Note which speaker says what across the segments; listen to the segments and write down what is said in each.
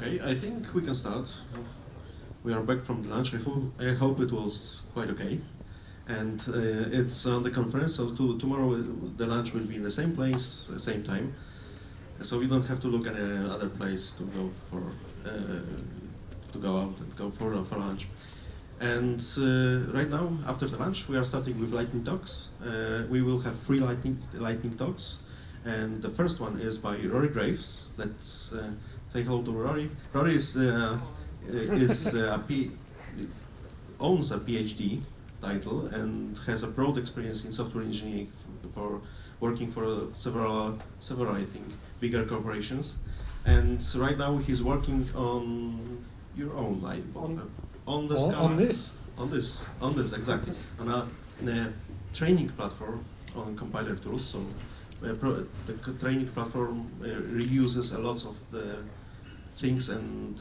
Speaker 1: Okay, I think we can start. We are back from the lunch. I hope it was quite okay. And it's on the conference, so tomorrow the lunch will be in the same place, same time. So you don't have to look at any other place to go for to go out and go for lunch. And right now, after the lunch, we are starting with lightning talks. We will have 3 lightning talks, and the first one is by Rory Graves. Let's say hello to Rory. Rory owns a PhD title and has a broad experience in software engineering for working for several I think bigger corporations. And so right now he's working on your own on the Scala. On this exactly on a training platform on compiler tools. So the training platform reuses a lot of the things and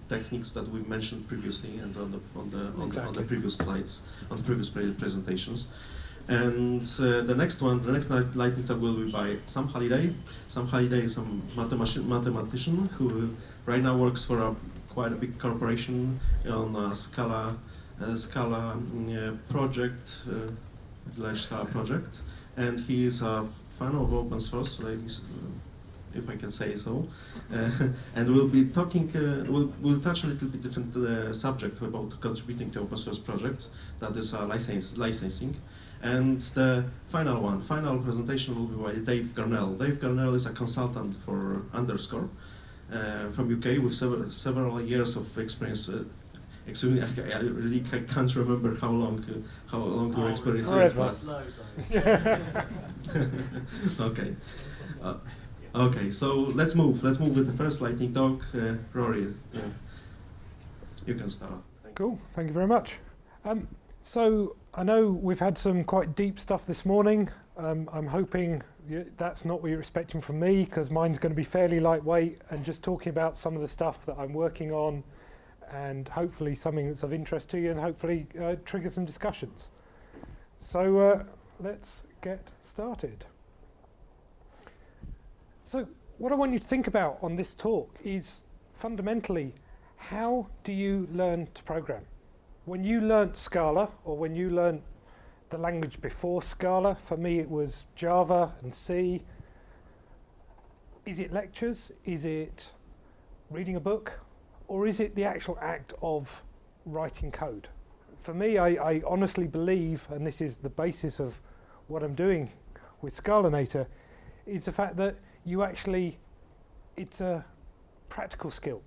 Speaker 1: techniques that we've mentioned previously and on the previous slides, on the previous presentations. And the next lightning talk will be by Sam Halliday. Sam Halliday is a mathematician who right now works for quite a big corporation on a Scala project, large Scala project, and he is a fan of open source, if I can say so, and we'll be talking. We'll touch a little bit different subject about contributing to open source projects. That is licensing, and the final presentation will be by Dave Garnell. Dave Garnell is a consultant for Underscore from UK with several years of experience. Actually, I really can't remember how long your experience is. But okay. Okay, so let's move with the first lightning talk. Rory, you can start.
Speaker 2: Cool, thank you very much. So I know we've had some quite deep stuff this morning. I'm hoping that's not what you're expecting from me, because mine's going to be fairly lightweight and just talking about some of the stuff that I'm working on, and hopefully something that's of interest to you, and hopefully trigger some discussions. So let's get started. So what I want you to think about on this talk is fundamentally, how do you learn to program? When you learnt Scala, or when you learnt the language before Scala, for me it was Java and C. Is it lectures? Is it reading a book? Or is it the actual act of writing code? For me, I honestly believe, and this is the basis of what I'm doing with SCALANATOR, is the fact that it's a practical skill.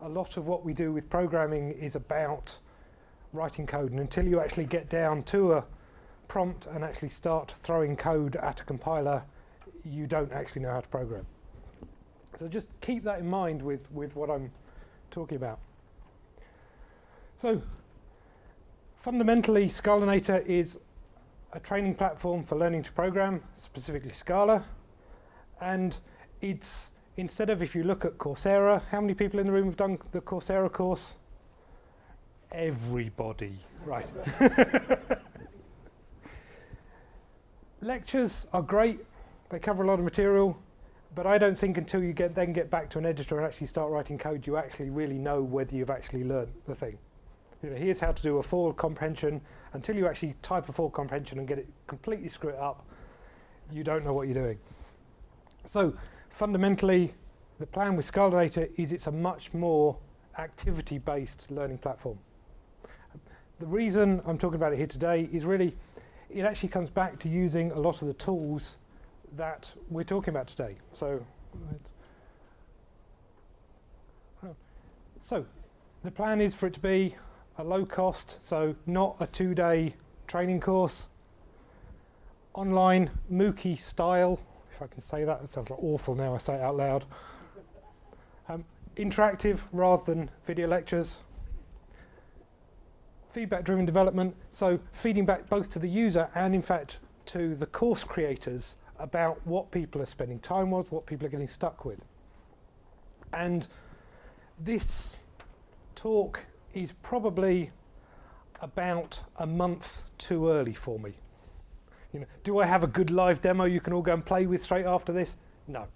Speaker 2: A lot of what we do with programming is about writing code, and until you actually get down to a prompt and actually start throwing code at a compiler, you don't actually know how to program. So just keep that in mind with what I'm talking about. So fundamentally, SCALANATOR is a training platform for learning to program, specifically Scala. And it's, instead of, if you look at Coursera, how many people in the room have done the Coursera course? Everybody, right. Lectures are great, they cover a lot of material, but I don't think until you then get back to an editor and actually start writing code, you actually really know whether you've actually learned the thing. You know, here's how to do a full comprehension. Until you actually type a full comprehension and get it completely screw it up, you don't know what you're doing. So fundamentally, the plan with SCALANATOR is it's a much more activity-based learning platform. The reason I'm talking about it here today is really, it actually comes back to using a lot of the tools that we're talking about today. So the plan is for it to be a low cost, so not a 2-day training course, online, Mookie style, if I can say that. It sounds like awful now I say it out loud. Interactive rather than video lectures. Feedback-driven development, so feeding back both to the user and, in fact, to the course creators about what people are spending time with, what people are getting stuck with. And this talk is probably about a month too early for me. You know, do I have a good live demo you can all go and play with straight after this? No.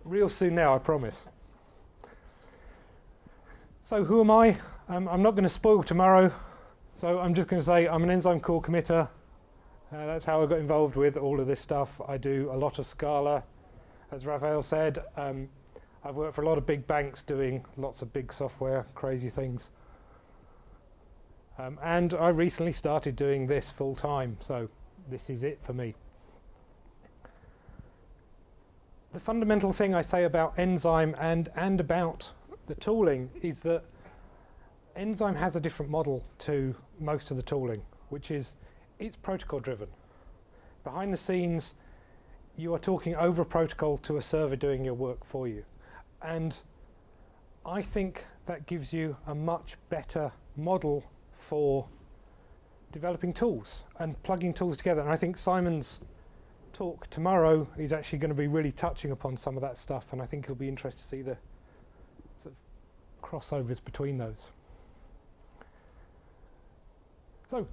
Speaker 2: Real soon now, I promise. So who am I? I'm not going to spoil tomorrow, so I'm just going to say I'm an enzyme core committer. That's how I got involved with all of this stuff. I do a lot of Scala. As Raphael said, I've worked for a lot of big banks doing lots of big software, crazy things. And I recently started doing this full time, so this is it for me. The fundamental thing I say about enzyme and about the tooling is that enzyme has a different model to most of the tooling, which is it's protocol driven. Behind the scenes, you are talking over a protocol to a server doing your work for you. And I think that gives you a much better model for developing tools and plugging tools together. And I think Simon's talk tomorrow is actually going to be really touching upon some of that stuff, and I think it'll be interesting to see the sort of crossovers between those. So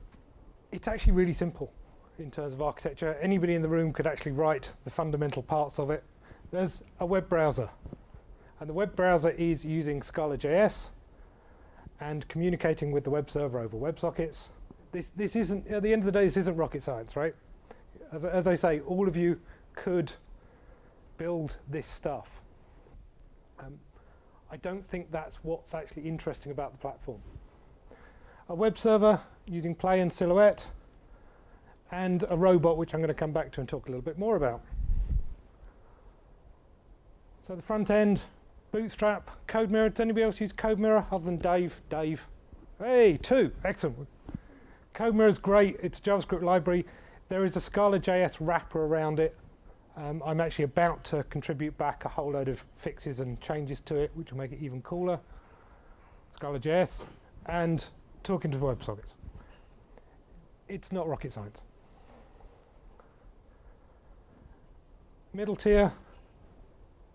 Speaker 2: it's actually really simple in terms of architecture. Anybody in the room could actually write the fundamental parts of it. There's a web browser, and the web browser is using Scala.js and communicating with the web server over WebSockets. This isn't, at the end of the day, this isn't rocket science, right? As I say, all of you could build this stuff. I don't think that's what's actually interesting about the platform. A web server using Play and Silhouette, and a robot, which I'm going to come back to and talk a little bit more about. So the front end, Bootstrap, CodeMirror. Does anybody else use CodeMirror other than Dave? Dave. Hey, 2. Excellent. CodeMirror is great. It's a JavaScript library. There is a Scala.js wrapper around it. I'm actually about to contribute back a whole load of fixes and changes to it, which will make it even cooler. Scala.js, and talking to WebSockets. It's not rocket science. Middle tier,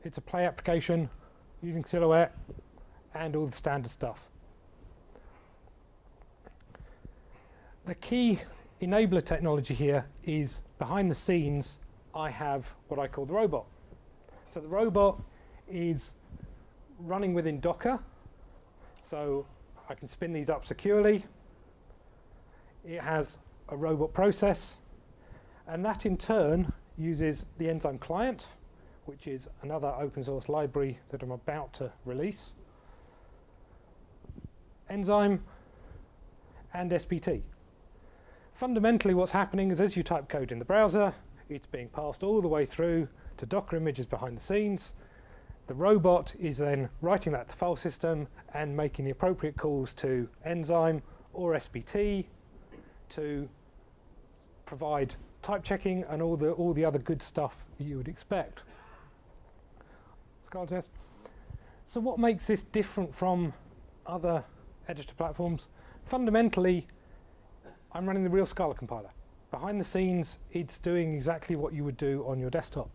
Speaker 2: it's a Play application using Silhouette and all the standard stuff. The key enabler technology here is behind the scenes. I have what I call the robot. So the robot is running within Docker, so I can spin these up securely. It has a robot process, and that in turn uses the enzyme client, which is another open source library that I'm about to release, enzyme, and SPT. Fundamentally, what's happening is as you type code in the browser, it's being passed all the way through to Docker images behind the scenes. The robot is then writing that to the file system and making the appropriate calls to enzyme or SPT to provide type checking and all the other good stuff that you would expect. ScalaTest. So what makes this different from other editor platforms? Fundamentally, I'm running the real Scala compiler. Behind the scenes, it's doing exactly what you would do on your desktop.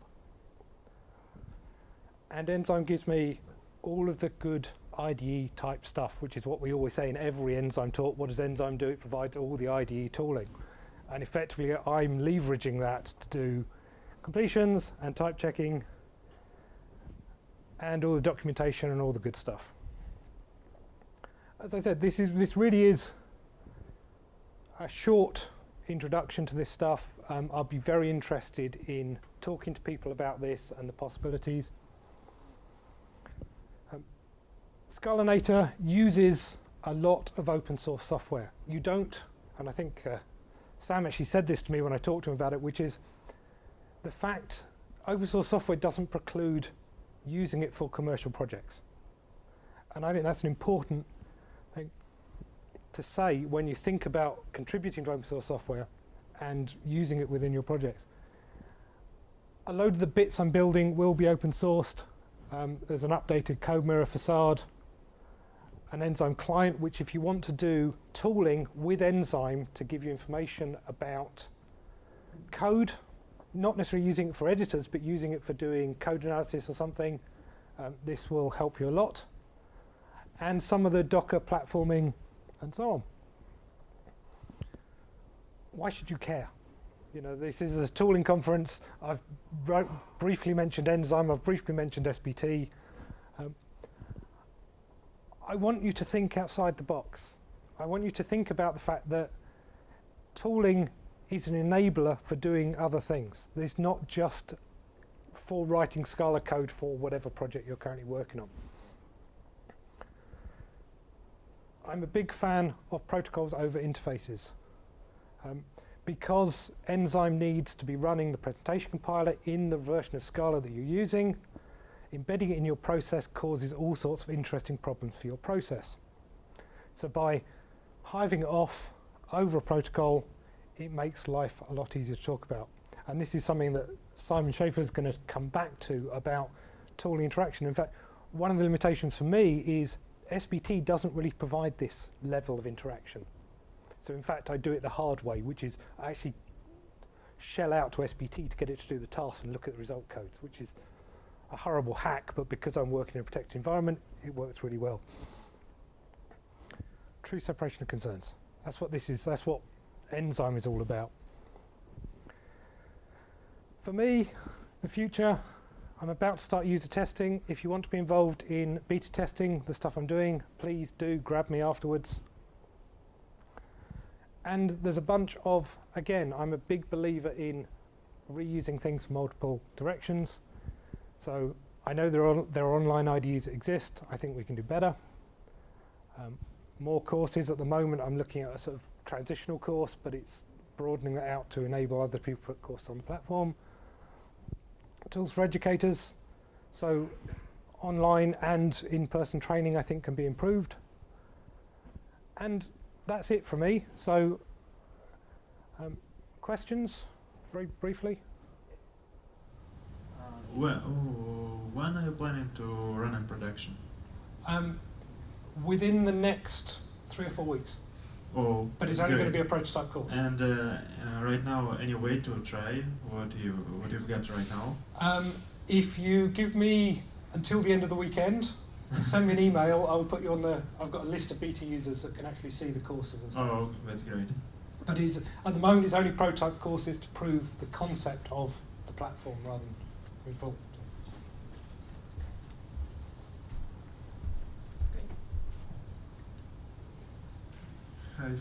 Speaker 2: And Enzyme gives me all of the good IDE type stuff, which is what we always say in every Enzyme talk. What does Enzyme do? It provides all the IDE tooling. And effectively, I'm leveraging that to do completions and type checking and all the documentation and all the good stuff. As I said, this really is a short introduction to this stuff. I'll be very interested in talking to people about this and the possibilities. SCALANATOR uses a lot of open source software. You don't, and I think Sam actually said this to me when I talked to him about it, which is the fact open source software doesn't preclude using it for commercial projects. And I think that's an important thing to say when you think about contributing to open source software and using it within your projects. A load of the bits I'm building will be open sourced. There's an updated CodeMirror facade, an Enzyme client, which if you want to do tooling with Enzyme to give you information about code, not necessarily using it for editors, but using it for doing code analysis or something, this will help you a lot. And some of the Docker platforming and so on. Why should you care? You know, this is a tooling conference. I've briefly mentioned Enzyme. I've briefly mentioned SPT. I want you to think outside the box. I want you to think about the fact that tooling is an enabler for doing other things. It's not just for writing Scala code for whatever project you're currently working on. I'm a big fan of protocols over interfaces. Because Enzyme needs to be running the presentation compiler in the version of Scala that you're using, embedding it in your process causes all sorts of interesting problems for your process. So by hiving it off over a protocol, it makes life a lot easier to talk about. And this is something that Simon Schaefer is going to come back to about tooling interaction. In fact, one of the limitations for me is SBT doesn't really provide this level of interaction. So in fact, I do it the hard way, which is I actually shell out to SBT to get it to do the task and look at the result codes, which is a horrible hack, but because I'm working in a protected environment, it works really well. True separation of concerns. That's what this is. That's what Enzyme is all about. For me, the future, I'm about to start user testing. If you want to be involved in beta testing, the stuff I'm doing, please do grab me afterwards. And there's a bunch of, again, I'm a big believer in reusing things from multiple directions. So I know there are online IDEs that exist. I think we can do better. More courses at the moment. I'm looking at a sort of transitional course, but it's broadening that out to enable other people to put courses on the platform. Tools for educators. So online and in-person training, I think, can be improved. And that's it for me. So questions, very briefly?
Speaker 3: Well, when are you planning to run in production?
Speaker 2: Within the next 3 or 4 weeks.
Speaker 3: Oh,
Speaker 2: but it's only going to be a prototype course.
Speaker 3: And right now, any way to try what you've got right now?
Speaker 2: If you give me until the end of the weekend, send me an email. I'll put you on the. I've got a list of beta users that can actually see the courses and stuff.
Speaker 3: Oh, that's great.
Speaker 2: But at the moment, it's only prototype courses to prove the concept of the platform rather than move forward.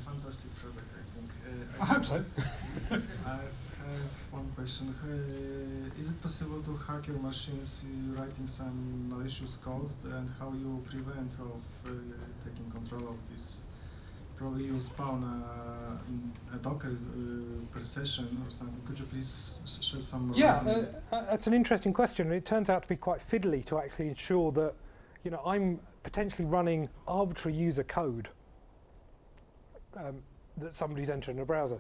Speaker 4: Fantastic project, I think.
Speaker 2: I hope so.
Speaker 4: I have one question. Is it possible to hack your machines writing some malicious code, and how you prevent of taking control of this? Probably you spawn a Docker per session or something. Could you please share some?
Speaker 2: Yeah, that's an interesting question. It turns out to be quite fiddly to actually ensure that, I'm potentially running arbitrary user code that somebody's entered in a browser.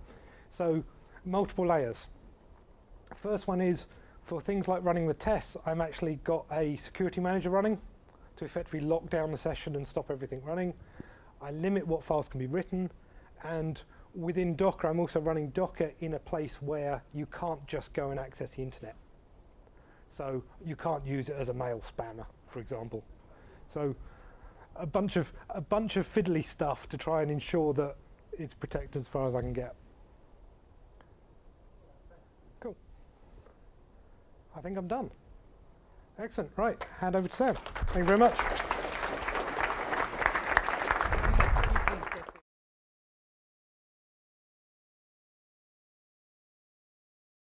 Speaker 2: So multiple layers. First one is for things like running the tests, I'm actually got a security manager running to effectively lock down the session and stop everything running. I limit what files can be written, and within Docker, I'm also running Docker in a place where you can't just go and access the internet. So you can't use it as a mail spammer, for example. So a bunch of fiddly stuff to try and ensure that it's protected as far as I can get. Cool. I think I'm done. Excellent. Right, hand over to Sam. Thank you very much.